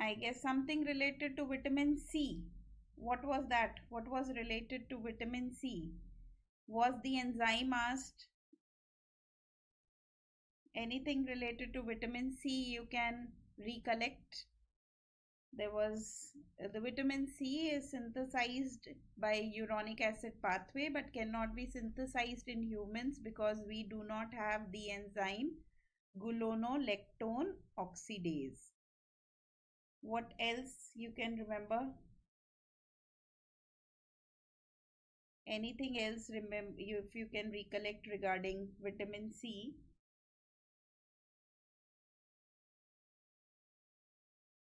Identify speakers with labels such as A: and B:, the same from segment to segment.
A: I guess something related to vitamin C. What was that? What was related to vitamin C? Was the enzyme asked? Anything related to vitamin C you can recollect? There was the vitamin C is synthesized by uronic acid pathway but cannot be synthesized in humans because we do not have the enzyme gulonolactone oxidase. What else you can remember? Anything else remember if you can recollect regarding vitamin C?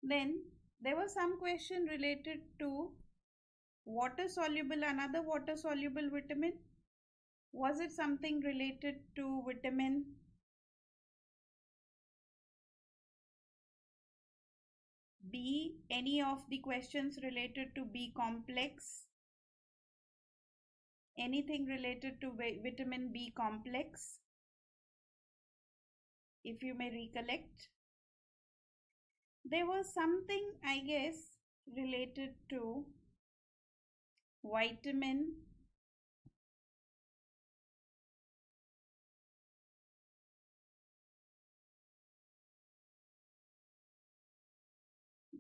A: Then there was some question related to water soluble, another water soluble vitamin. Was it something related to vitamin B? Any of the questions related to B complex? Anything related to vitamin B complex? If you may recollect. There was something, I guess, related to vitamin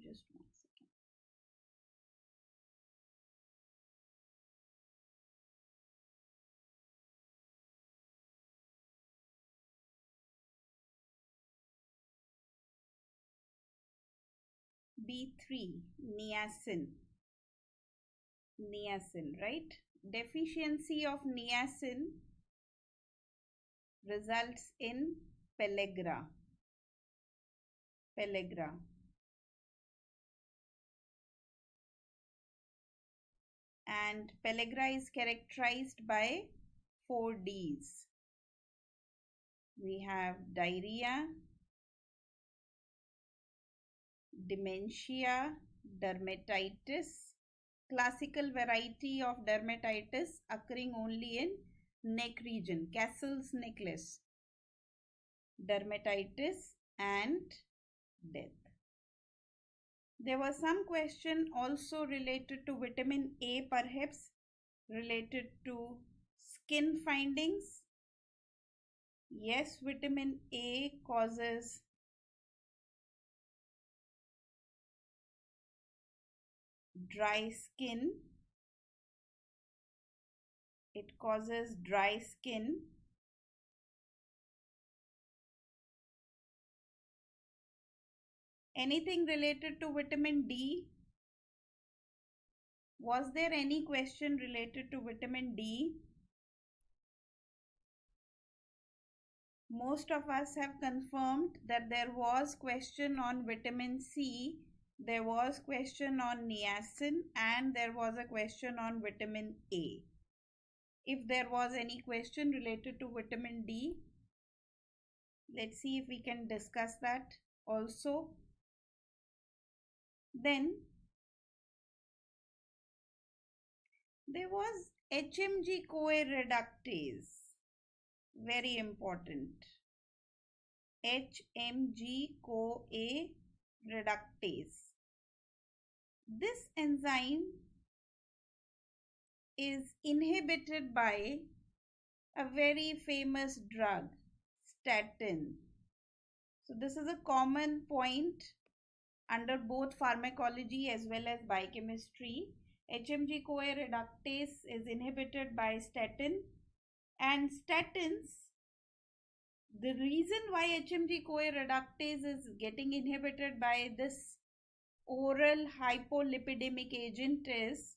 A: just 1 second. B3, niacin, right? Deficiency of niacin results in pellagra. And pellagra is characterized by 4 Ds. We have diarrhea, dementia, dermatitis, classical variety of dermatitis occurring only in neck region, Castle's necklace, dermatitis and death. There was some question also related to vitamin A, perhaps related to skin findings. Yes, vitamin A causes dry skin. It causes dry skin. Anything related to vitamin D? Was there any question related to vitamin D? Most of us have confirmed that there was question on vitamin C, there was question on niacin, and there was a question on vitamin A. If there was any question related to vitamin D, let's see if we can discuss that also. Then there was HMG-CoA reductase, very important. HMG-CoA reductase. This enzyme is inhibited by a very famous drug, statin. So this is a common point under both pharmacology as well as biochemistry. HMG-CoA reductase is inhibited by statin, and statins, the reason why HMG-CoA reductase is getting inhibited by this oral hypolipidemic agent is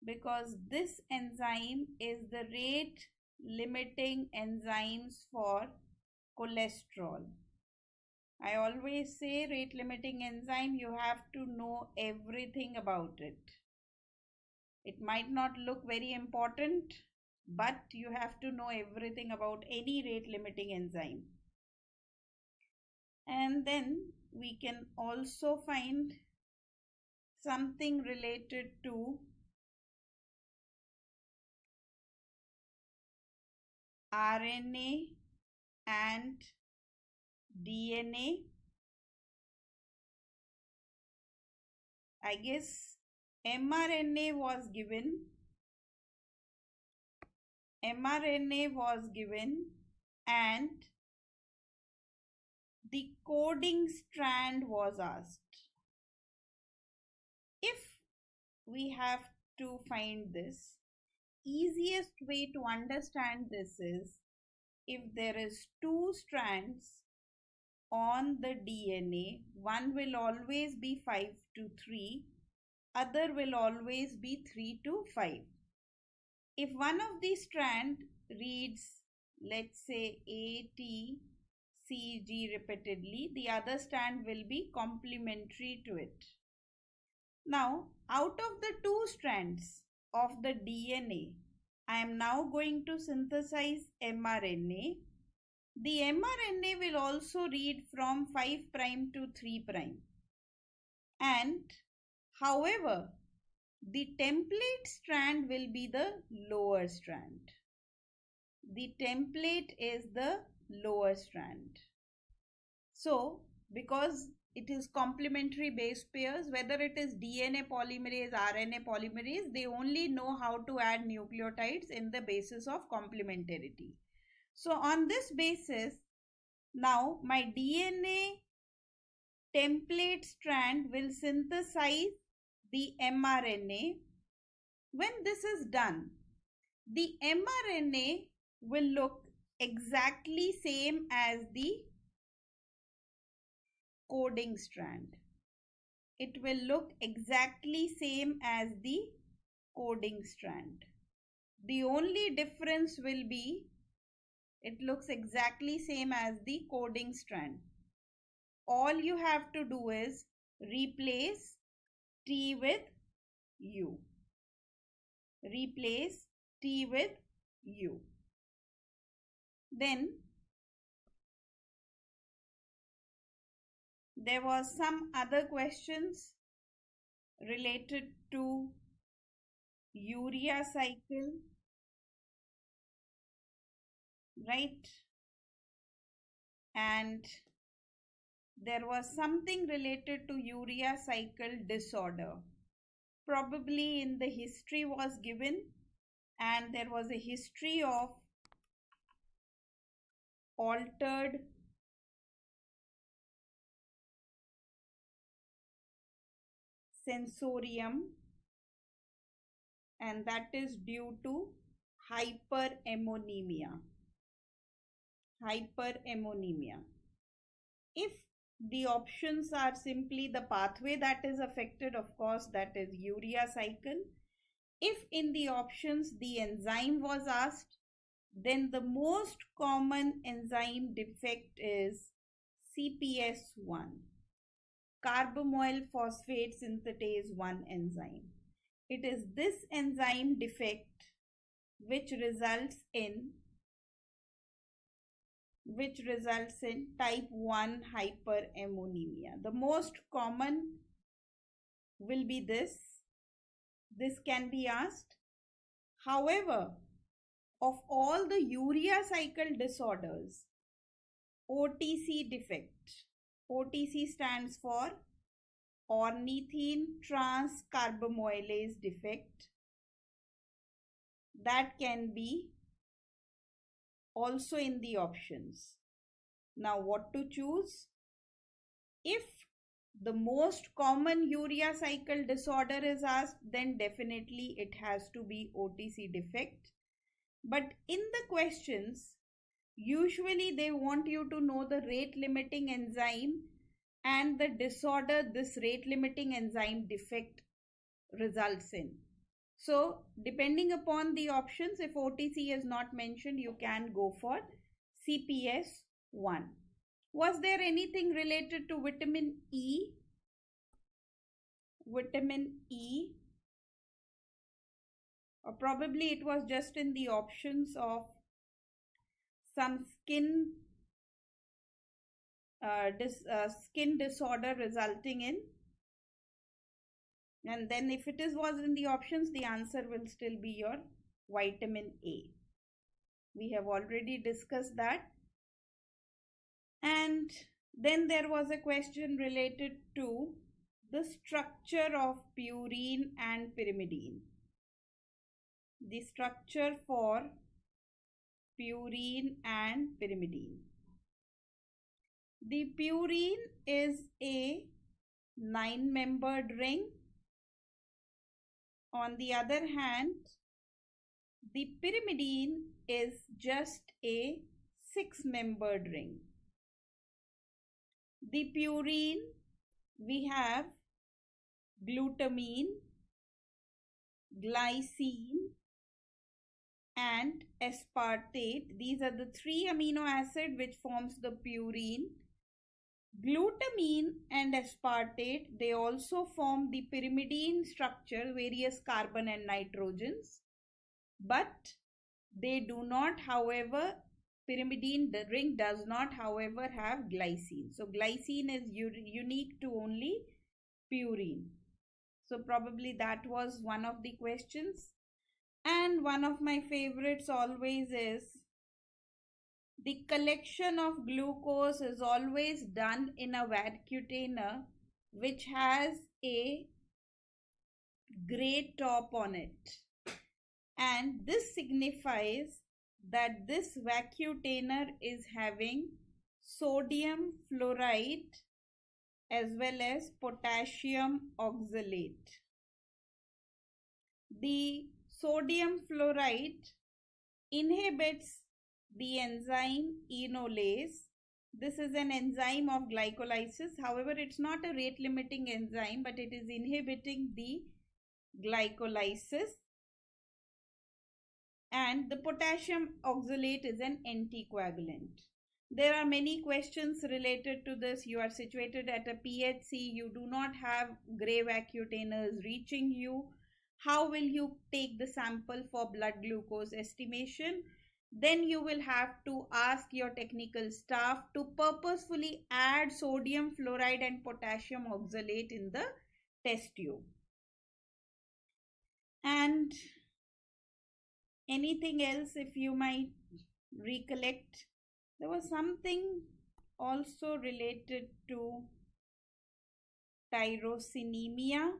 A: because this enzyme is the rate limiting enzymes for cholesterol. I always say rate limiting enzyme, you have to know everything about it. It might not look very important, but you have to know everything about any rate limiting enzyme. And then we can also find something related to RNA and DNA. I guess mRNA was given. mRNA was given and the coding strand was asked. If we have to find this, easiest way to understand this is if there is two strands on the DNA, one will always be 5 to 3, other will always be 3 to 5. If one of these strands reads, let's say A, T, C, G repeatedly, the other strand will be complementary to it. Now, out of the two strands of the DNA, I am now going to synthesize mRNA. The mRNA will also read from 5' to 3'. And however, the template strand will be the lower strand. The template is the lower strand. So, because it is complementary base pairs, whether it is DNA polymerase, RNA polymerase, they only know how to add nucleotides in the basis of complementarity. So, on this basis, now my DNA template strand will synthesize the mRNA. When this is done, the mRNA will look exactly same as the coding strand. It will look exactly same as the coding strand. The only difference will be it looks exactly same as the coding strand. All you have to do is replace T with U. Replace T with U. Then there was some other questions related to urea cycle, right? And there was something related to urea cycle disorder. Probably in the history was given, and there was a history of altered sensorium, and that is due to hyperammonemia. Hyperammonemia. If the options are simply the pathway that is affected, of course, that is urea cycle. If in the options the enzyme was asked, then the most common enzyme defect is CPS1, carbamoyl phosphate synthetase 1 enzyme. It is this enzyme defect which results in type 1 hyperammonemia. The most common will be this. This can be asked. However, of all the urea cycle disorders, OTC defect. OTC stands for ornithine transcarbamylase defect. That can be also in the options. Now, what to choose? If the most common urea cycle disorder is asked, then definitely it has to be OTC defect. But in the questions, usually they want you to know the rate limiting enzyme and the disorder this rate limiting enzyme defect results in. So, depending upon the options, if OTC is not mentioned, you can go for CPS1. Was there anything related to vitamin E? Vitamin E. Or probably it was just in the options of some skin disorder resulting in. And then if it was in the options, the answer will still be your vitamin A. We have already discussed that. And then there was a question related to the structure of purine and pyrimidine. The structure for purine and pyrimidine. The purine is a 9-membered ring. On the other hand, the pyrimidine is just a 6-membered ring. The purine, we have glutamine, glycine, and aspartate. These are the 3 amino acids which forms the purine. Glutamine and aspartate, they also form the pyrimidine structure, various carbon and nitrogens, but they do not, however, pyrimidine, the ring does not, however, have glycine. So glycine is unique to only purine. So probably that was one of the questions. And one of my favorites always is, the collection of glucose is always done in a vacutainer which has a gray top on it. And this signifies that this vacutainer is having sodium fluoride as well as potassium oxalate. The sodium fluoride inhibits the enzyme enolase. This is an enzyme of glycolysis. However, it's not a rate limiting enzyme, but it is inhibiting the glycolysis. And the potassium oxalate is an anticoagulant. There are many questions related to this. You are situated at a PHC. You do not have gray vacutainers reaching you. How will you take the sample for blood glucose estimation? Then you will have to ask your technical staff to purposefully add sodium fluoride and potassium oxalate in the test tube. And anything else, if you might recollect? There was something also related to tyrosinemia,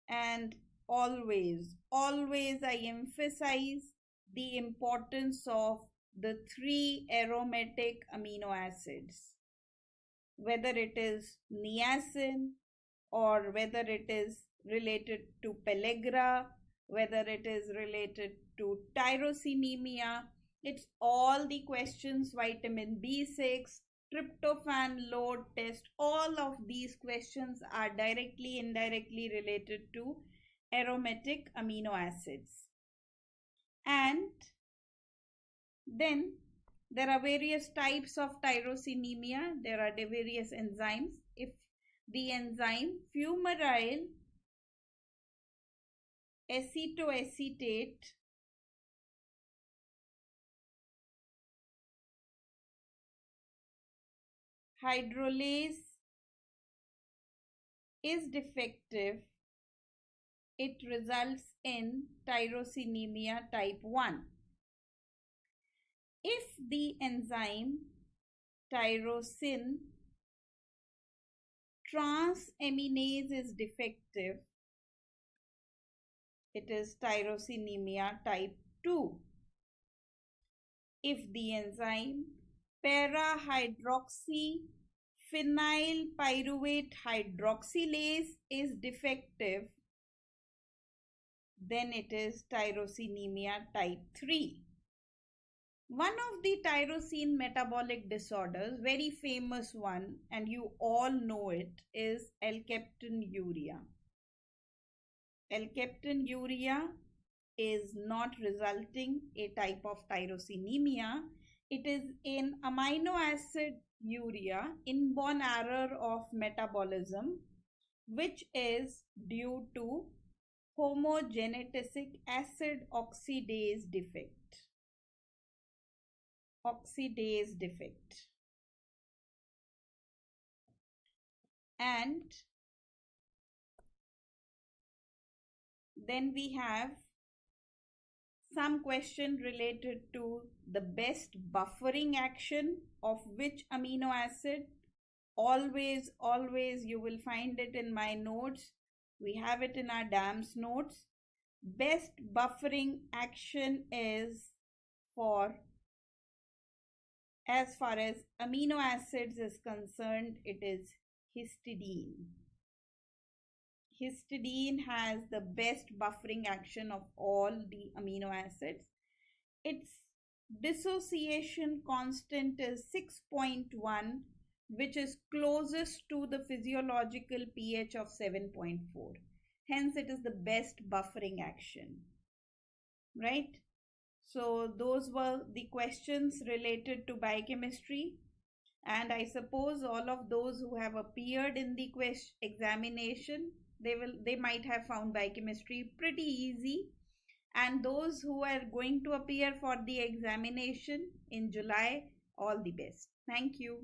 A: and always I emphasize the importance of the 3 aromatic amino acids, whether it is niacin or whether it is related to pellagra, whether it is related to tyrosinemia. It's all the questions, vitamin B6, tryptophan load test, all of these questions are directly, indirectly related to aromatic amino acids. And then there are various types of tyrosinemia. There are various enzymes. If the enzyme fumaryl acetoacetate hydrolase is defective, it results in tyrosinemia type 1. If the enzyme tyrosine transaminase is defective, it is tyrosinemia type 2. If the enzyme para-hydroxyphenyl pyruvate hydroxylase is defective, then it is tyrosinemia type 3. One of the tyrosine metabolic disorders, very famous one, and you all know it, is L-captonuria. L-captonuria is not resulting a type of tyrosinemia. It is an amino acid urea, inborn error of metabolism, which is due to homogenetasic acid oxidase defect. And then we have some question related to the best buffering action of which amino acid. always you will find it in my notes. We have it in our DAMS notes. Best buffering action is for, as far as amino acids is concerned, it is histidine. Histidine has the best buffering action of all the amino acids. Its dissociation constant is 6.1, which is closest to the physiological pH of 7.4. Hence, it is the best buffering action, right? So those were the questions related to biochemistry. And I suppose all of those who have appeared in the examination, they might have found biochemistry pretty easy. And those who are going to appear for the examination in July, all the best. Thank you.